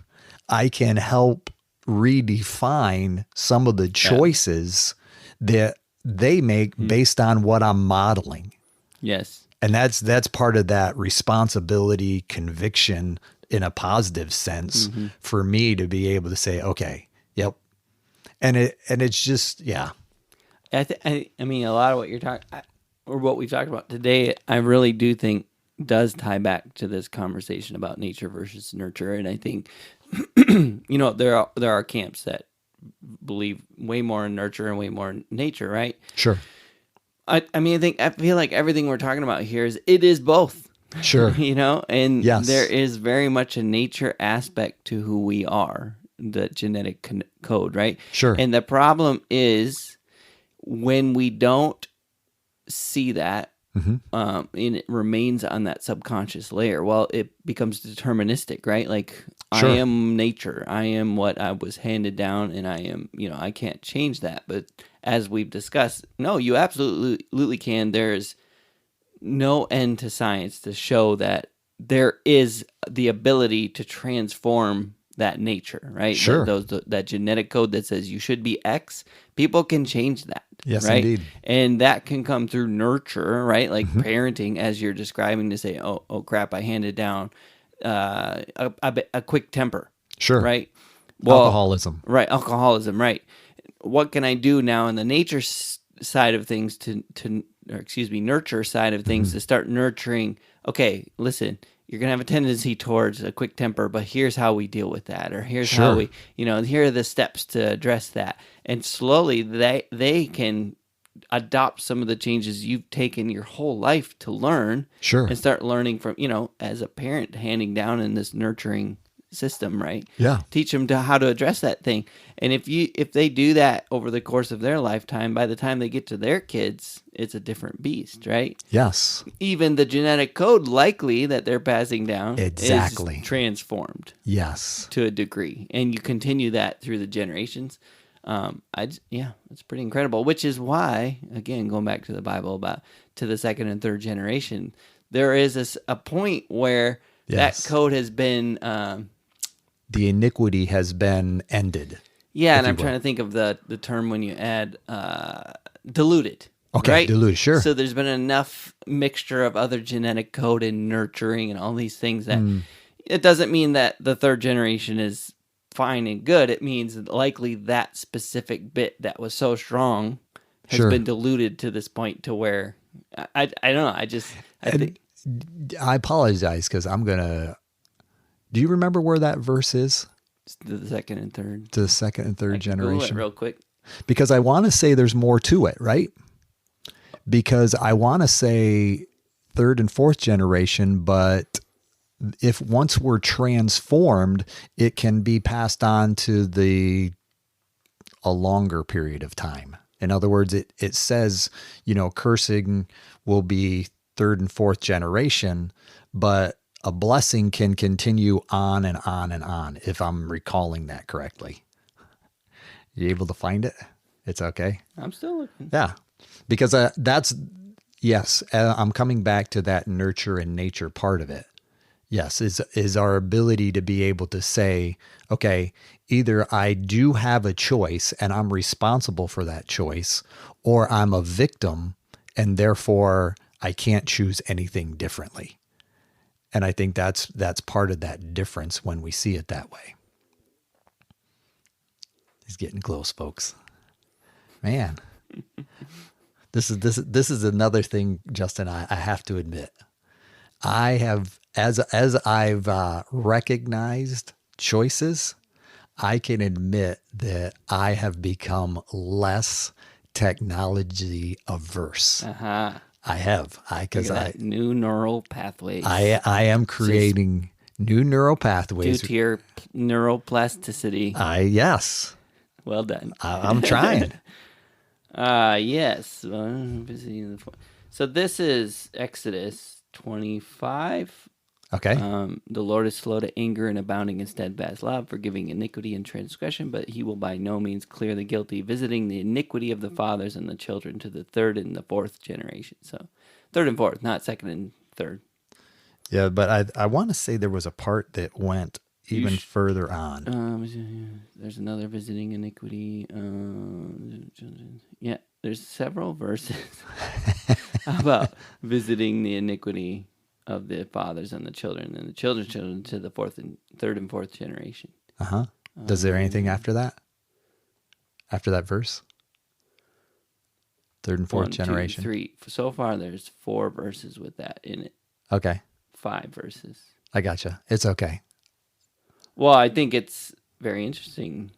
I can help redefine some of the choices that they make based on what I'm modeling. Yes. And that's part of that responsibility, conviction in a positive sense for me to be able to say, okay, yep. And it's just, yeah. I mean, a lot of what you're talking, or what we've talked about today, I really do think does tie back to this conversation about nature versus nurture. And I think, there are camps that believe way more in nurture and way more in nature, right? Sure. I feel like everything we're talking about here is both. Sure. And yes. There is very much a nature aspect to who we are, the genetic code, right? Sure. And the problem is when we don't see that and it remains on that subconscious layer. Well, it becomes deterministic, right? Like Sure. I am nature. I am what I was handed down, and I am, I can't change that. But as we've discussed, no, you absolutely can. There's no end to science to show that there is the ability to transform that nature, right? Sure. That genetic code that says you should be X, people can change that. Yes, right? indeed. And that can come through nurture, right? Like parenting, as you're describing, to say, oh crap, I handed down a quick temper. Sure. Right? Well, Alcoholism. Right, alcoholism, right. What can I do now in the nature side of things nurture side of things to start nurturing? Okay, listen, you're going to have a tendency towards a quick temper, but here's how we deal with that, or here's how we, here are the steps to address that. And slowly they can adopt some of the changes you've taken your whole life to learn. Sure. And start learning from, as a parent, handing down in this nurturing system, right? Yeah. Teach them how to address that thing. And if they do that over the course of their lifetime, by the time they get to their kids, it's a different beast, right? Yes. Even the genetic code likely that they're passing down Exactly. is transformed. Yes. To a degree. And you continue that through the generations. It's pretty incredible, which is why, again, going back to the Bible to the second and third generation, there is a point where that code has been the iniquity has been ended. Yeah, and I'm trying to think of the term when you add diluted. Okay, right? Diluted, sure. So there's been enough mixture of other genetic code and nurturing and all these things that it doesn't mean that the third generation is fine and good. It means that likely that specific bit that was so strong has been diluted to this point to where I don't know. I think I apologize because I'm gonna. Do you remember where that verse is? The second and third. To the second and third generation. Google it real quick. Because I want to say there's more to it, right? Because I want to say third and fourth generation, but if once we're transformed, it can be passed on to a longer period of time. In other words, it says, cursing will be third and fourth generation, but a blessing can continue on and on and on, if I'm recalling that correctly. You able to find it? It's okay. I'm still looking. Yeah, because I'm coming back to that nurture and nature part of it. Yes, is our ability to be able to say, okay, either I do have a choice and I'm responsible for that choice, or I'm a victim and therefore I can't choose anything differently. And I think that's part of that difference when we see it that way. He's getting close, folks. Man, this is another thing, Justin. I have to admit, I have as I've recognized choices, I can admit that I have become less technology averse. I have. Because new neural pathways. I am creating new neural pathways. Due to your neural plasticity. Yes. Well done. I'm trying. Yes. So this is Exodus 25. Okay. The Lord is slow to anger and abounding in steadfast love, forgiving iniquity and transgression, but he will by no means clear the guilty, visiting the iniquity of the fathers and the children to the third and the fourth generation. So third and fourth, not second and third. Yeah, but I want to say there was a part that went even further on. There's another visiting iniquity. Yeah, there's several verses about visiting the iniquity of the fathers and the children, and the children's children to the third and fourth generation. Does there anything after that? After that verse? Third and fourth generation. 1, 2, 3. So far, there's 4 verses with that in it. Okay. 5 verses. I gotcha. It's okay. Well, I think it's very interesting.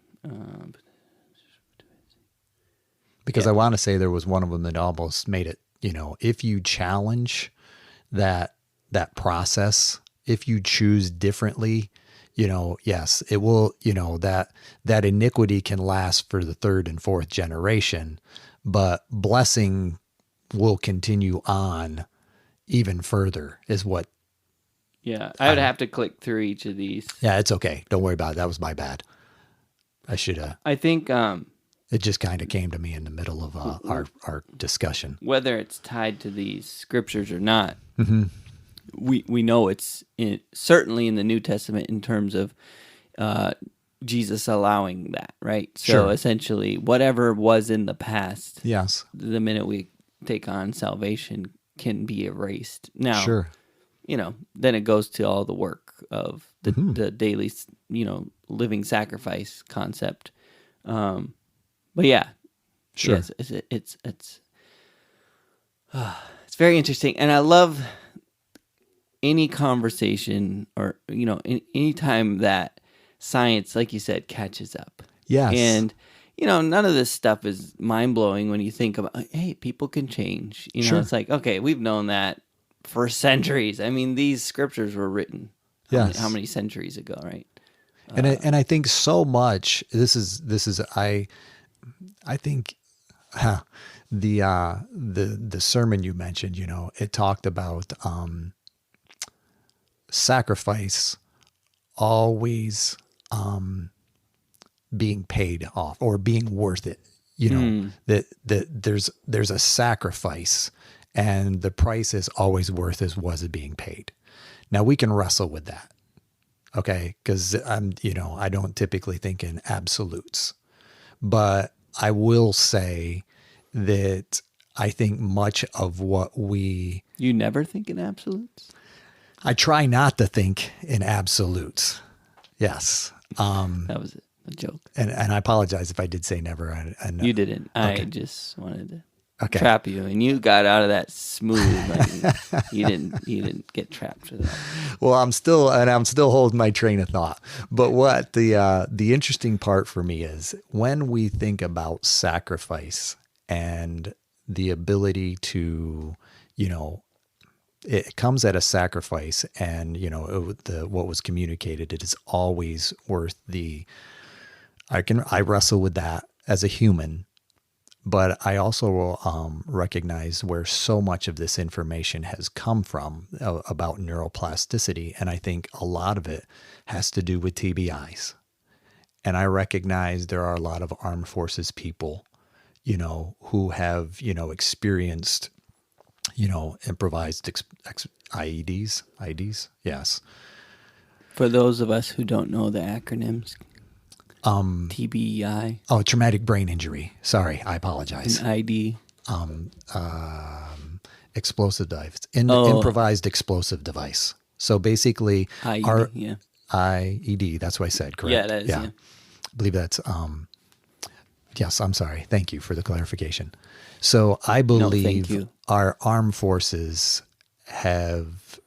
Because I want to say there was one of them that almost made it, if you challenge that process, if you choose differently, yes, it will, that iniquity can last for the third and fourth generation, but blessing will continue on even further is what. Yeah, I would have to click through each of these. Yeah, it's okay. Don't worry about it. That was my bad. I should have. I think It just kind of came to me in the middle of our discussion. whether it's tied to these scriptures or not, Mm-hmm. we know it's certainly in the New Testament in terms of Jesus allowing that, right? So Sure. essentially, whatever was in the past, Yes. the minute we take on salvation can be erased. Now, Sure. then it goes to all the work of the, Mm-hmm. the daily, living sacrifice concept. But yeah, Sure. yes, it's very interesting, and I love any conversation or any time that science, like you said, catches up. Yes. And none of this stuff is mind blowing when you think about, hey, people can change. Sure. It's like, okay, we've known that for centuries. I mean, these scriptures were written how many centuries ago, right? And I think so much. This is I think the sermon you mentioned. It talked about sacrifice always being paid off or being worth it. That there's a sacrifice, and the price is always worth as was it being paid. Now we can wrestle with that. Okay, because I don't typically think in absolutes, but I will say that I think much of what You never think in absolutes? I try not to think in absolutes. Yes. That was a joke. And I apologize if I did say never. You didn't. Okay. I just wanted to Okay. trap you, and you got out of that smooth. You didn't get trapped for that. Well, I'm still holding my train of thought. But what the interesting part for me is when we think about sacrifice and the ability to, it comes at a sacrifice, and what was communicated, it is always worth the. I wrestle with that as a human. But I also recognize where so much of this information has come from about neuroplasticity. And I think a lot of it has to do with TBIs. And I recognize there are a lot of armed forces people, who have, experienced, improvised IEDs. Yes. For those of us who don't know the acronyms, TBI. Oh, traumatic brain injury. Sorry, I apologize. An ID. Explosive device. Improvised explosive device. So basically, IED, IED. That's what I said. Correct. Yeah, that is. Yeah. I believe that's. Yes, I'm sorry. Thank you for the clarification. So I believe our armed forces have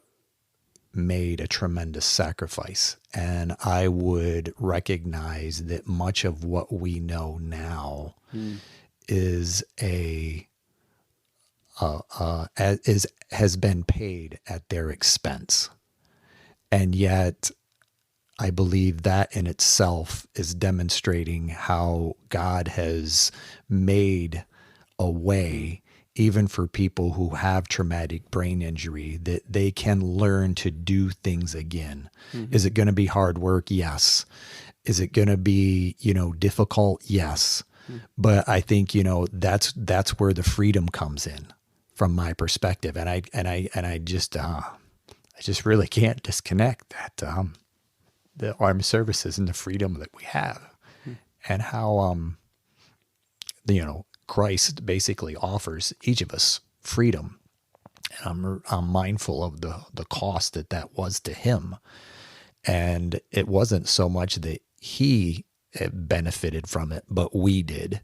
made a tremendous sacrifice. And I would recognize that much of what we know now is has been paid at their expense. And yet I believe that in itself is demonstrating how God has made a way, even for people who have traumatic brain injury, that they can learn to do things again. Mm-hmm. Is it going to be hard work? Yes. Is it going to be, difficult? Yes. Mm-hmm. But I think, that's where the freedom comes in from my perspective. And I just really can't disconnect that, the armed services and the freedom that we have, and how, Christ basically offers each of us freedom. And I'm mindful of the cost that was to him. And it wasn't so much that he benefited from it, but we did.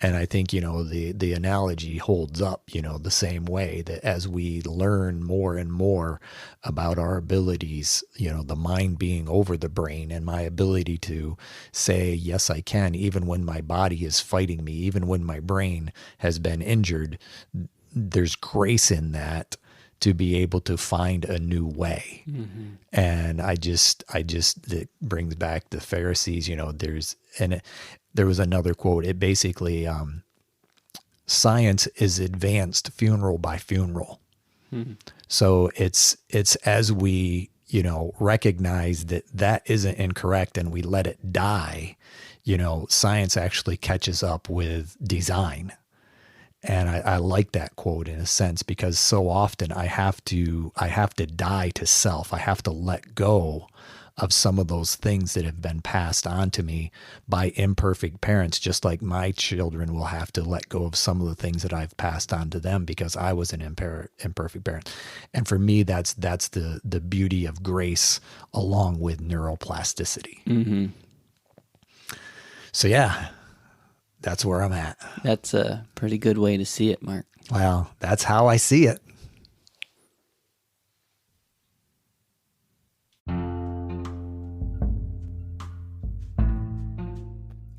And I think, the analogy holds up, the same way, that as we learn more and more about our abilities, the mind being over the brain, and my ability to say, yes, I can, even when my body is fighting me, even when my brain has been injured, there's grace in that to be able to find a new way. Mm-hmm. And it brings back the Pharisees, there was another quote. It basically, science is advanced funeral by funeral. Hmm. So it's as we, recognize that that isn't incorrect and we let it die, science actually catches up with design. And I like that quote in a sense, because so often I have to die to self. I have to let go of some of those things that have been passed on to me by imperfect parents, just like my children will have to let go of some of the things that I've passed on to them because I was an imperfect parent. And for me, that's the beauty of grace along with neuroplasticity. Mm-hmm. So yeah, that's where I'm at. That's a pretty good way to see it, Mark. Well, that's how I see it.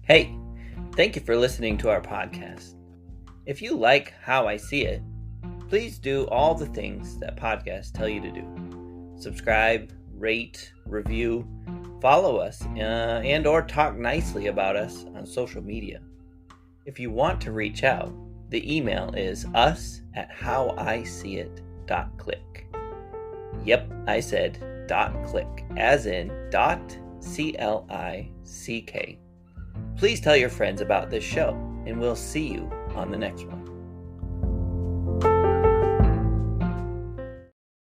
Hey, thank you for listening to our podcast. If you like how I see it, please do all the things that podcasts tell you to do. Subscribe, rate, review, follow us, and or talk nicely about us on social media. If you want to reach out, the email is us@howiseeit.click. Yep, I said .click, as in .click. Please tell your friends about this show, and we'll see you on the next one.